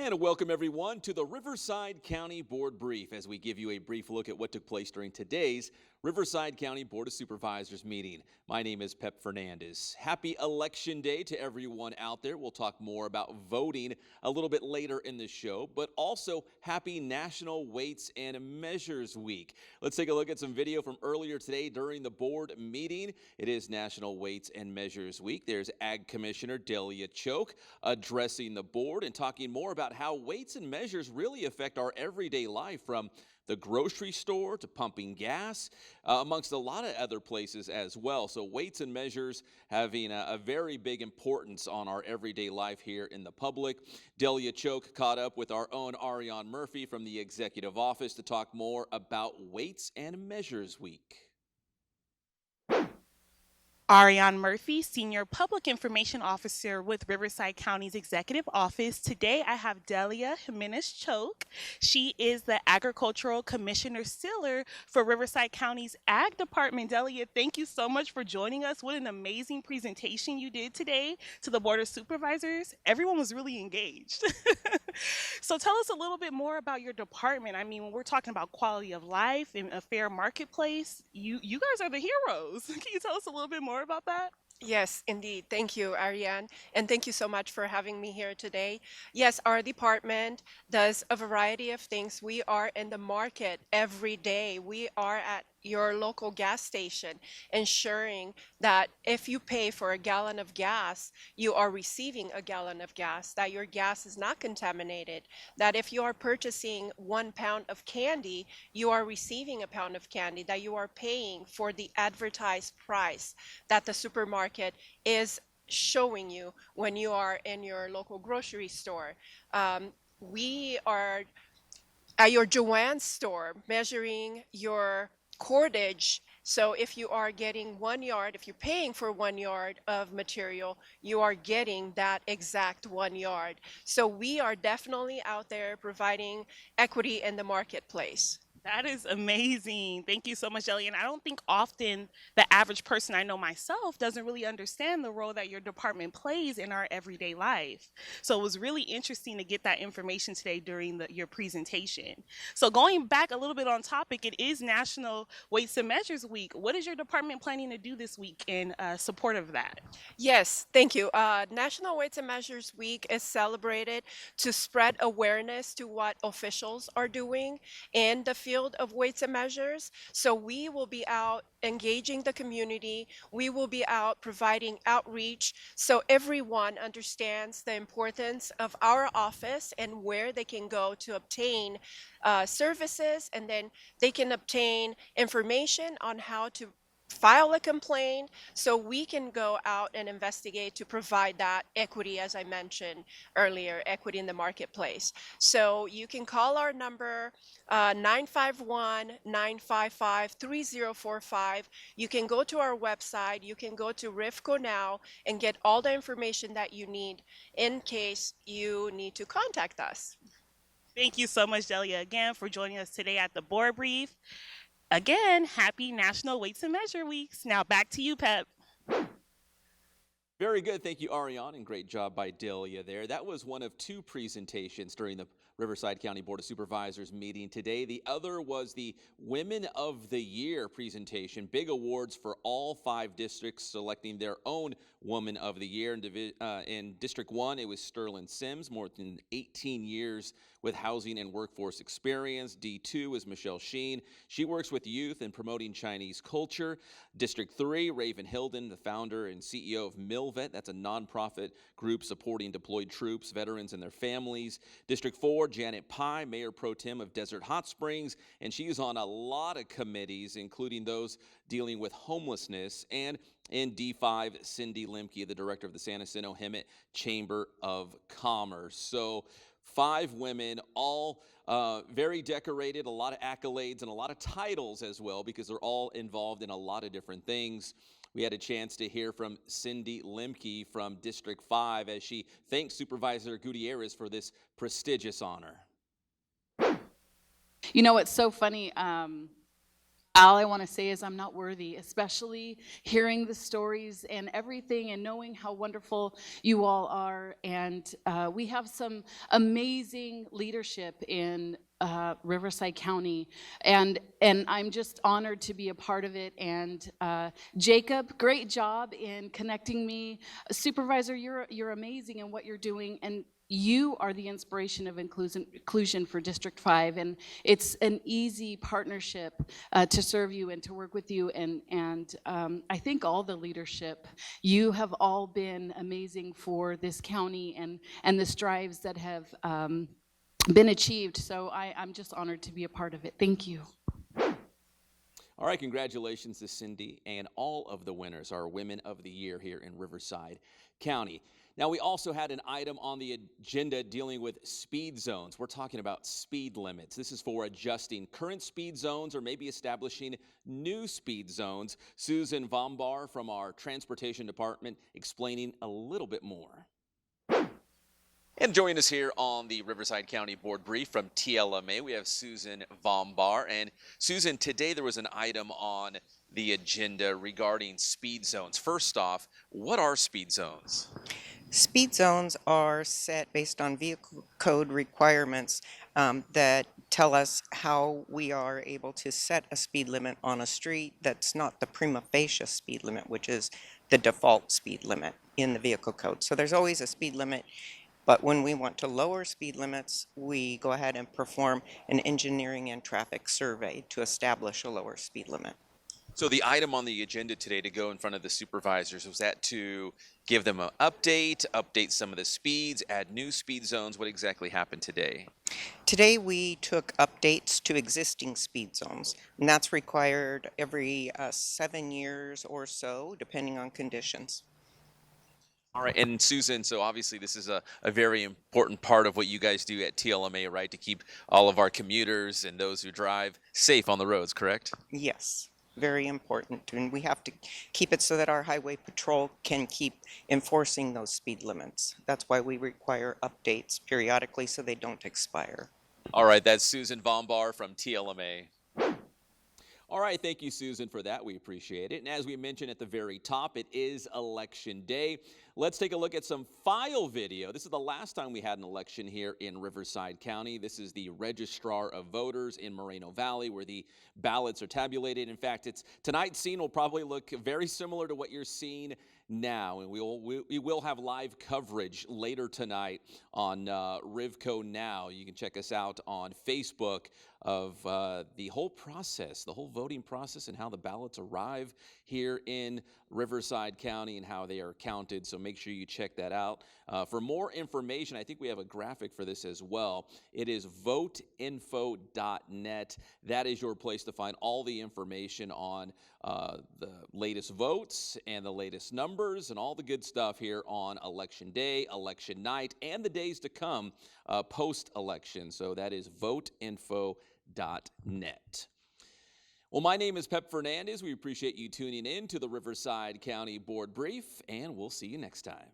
And welcome everyone to the Riverside County Board Brief as we give you a brief look at what took place during today's Riverside County Board of Supervisors meeting. My name is Pep Fernandez. Happy Election Day to everyone out there. We'll talk more about voting a little bit later in the show, but also happy National Weights and Measures Week. Let's take a look at some video from earlier today during the board meeting. It is National Weights and Measures Week. There's Ag Commissioner Delia Cioc addressing the board and talking more about how weights and measures really affect our everyday life, from the grocery store to pumping gas, amongst a lot of other places as well. So weights and measures having a very big importance on our everyday life here in the public. Delia Cioc caught up with our own Ariane Murphy from the Executive Office to talk more about Weights and Measures Week. Ariane Murphy, Senior Public Information Officer with Riverside County's Executive Office. Today I have Delia Cioc. She is the Agricultural Commissioner Sealer for Riverside County's Ag Department. Delia, thank you so much for joining us. What an amazing presentation you did today to the Board of Supervisors. Everyone was really engaged. So tell us a little bit more about your department. I mean, when we're talking about quality of life and a fair marketplace, you guys are the heroes. Can you tell us a little bit more about that? Yes, indeed. Thank you, Ariane. And thank you so much for having me here today. Yes, our department does a variety of things. We are in the market every day. We are at your local gas station, ensuring that if you pay for a gallon of gas, you are receiving a gallon of gas, that your gas is not contaminated, that if you are purchasing 1 pound of candy, you are receiving a pound of candy, that you are paying for the advertised price that the supermarket is showing you when you are in your local grocery store. We are at your Joann's store measuring your cordage. So if you are getting 1 yard, if you're paying for 1 yard of material, you are getting that exact 1 yard. So we are definitely out there providing equity in the marketplace. That is amazing. Thank you so much, Ellie. And I don't think often the average person, I know myself, doesn't really understand the role that your department plays in our everyday life. So it was really interesting to get that information today during your presentation. So going back a little bit on topic, it is National Weights and Measures Week. What is your department planning to do this week in support of that? Yes, thank you. National Weights and Measures Week is celebrated to spread awareness to what officials are doing in the field of weights and measures. So we will be out engaging the community. We will be out providing outreach so everyone understands the importance of our office and where they can go to obtain services, and then they can obtain information on how to file a complaint, so we can go out and investigate to provide that equity, as I mentioned earlier, equity in the marketplace. So you can call our number 951-955-3045. You can go to our website, you can go to RivCo now and get all the information that you need in case you need to contact us. Thank you so much, Delia, again for joining us today at the board brief. Again, happy National Weights and Measure Weeks. Now back to you, Pep. Very good. Thank you, Ariane, and great job by Delia there. That was one of two presentations during the Riverside County Board of Supervisors meeting today. The other was the Women of the Year presentation. Big awards for all 5 districts selecting their own Woman of the Year. In District 1, it was Sterling Sims, more than 18 years with housing and workforce experience. D2 is Michelle Sheen. She works with youth and promoting Chinese culture. District 3, Raven Hilden, the founder and CEO of MilVet. That's a nonprofit group supporting deployed troops, veterans, and their families. District 4, Janet Pye, Mayor Pro Tem of Desert Hot Springs, and she's on a lot of committees, including those dealing with homelessness. And in D5, Cindy Lemke, the director of the San Jacinto Hemet Chamber of Commerce. So 5 women, all very decorated, a lot of accolades and a lot of titles as well, because they're all involved in a lot of different things. We had a chance to hear from Cindy Lemke from District 5 as she thanked Supervisor Gutierrez for this prestigious honor. You know, it's so funny. all I want to say is I'm not worthy, especially hearing the stories and everything and knowing how wonderful you all are. And we have some amazing leadership in Riverside County, and I'm just honored to be a part of it. And Jacob, great job in connecting me. Supervisor, you're amazing in what you're doing, and you are the inspiration of inclusion for District 5, and it's an easy partnership to serve you and to work with you. And I think all the leadership, you have all been amazing for this county and the strives that have been achieved. So I'm just honored to be a part of it. Thank you. All right, congratulations to Cindy, and all of the winners are Women of the Year here in Riverside County. Now, we also had an item on the agenda dealing with speed zones. We're talking about speed limits. This is for adjusting current speed zones or maybe establishing new speed zones. Susan Vombar from our Transportation Department explaining a little bit more. And joining us here on the Riverside County Board Brief from TLMA, we have Susan Vombar. And Susan, today there was an item on the agenda regarding speed zones. First off, what are speed zones? Speed zones are set based on vehicle code requirements that tell us how we are able to set a speed limit on a street that's not the prima facie speed limit, which is the default speed limit in the vehicle code. So there's always a speed limit, but when we want to lower speed limits, we go ahead and perform an engineering and traffic survey to establish a lower speed limit. So the item on the agenda today to go in front of the supervisors, was that to give them an update some of the speeds, add new speed zones? What exactly happened today? Today we took updates to existing speed zones, and that's required every 7 years or so, depending on conditions. All right, and Susan, so obviously this is a very important part of what you guys do at TLMA, right? To keep all of our commuters and those who drive safe on the roads, correct? Yes, very important, and we have to keep it so that our highway patrol can keep enforcing those speed limits. That's why we require updates periodically so they don't expire. All right, that's Susan Vombar from TLMA. All right, thank you, Susan, for that. We appreciate it. And as we mentioned at the very top, it is Election Day. Let's take a look at some file video. This is the last time we had an election here in Riverside County. This is the Registrar of Voters in Moreno Valley, where the ballots are tabulated. In fact, tonight's scene will probably look very similar to what you're seeing now, and we will have live coverage later tonight on RivCo Now. You can check us out on Facebook of the whole process, the whole voting process, and how the ballots arrive here in Riverside County and how they are counted. So make sure you check that out. For more information, I think we have a graphic for this as well. It is voteinfo.net. That is your place to find all the information on the latest votes and the latest numbers and all the good stuff here on Election Day, Election Night, and the days to come post-election. So that is voteinfo.net. Well, my name is Pep Fernandez. We appreciate you tuning in to the Riverside County Board Brief, and we'll see you next time.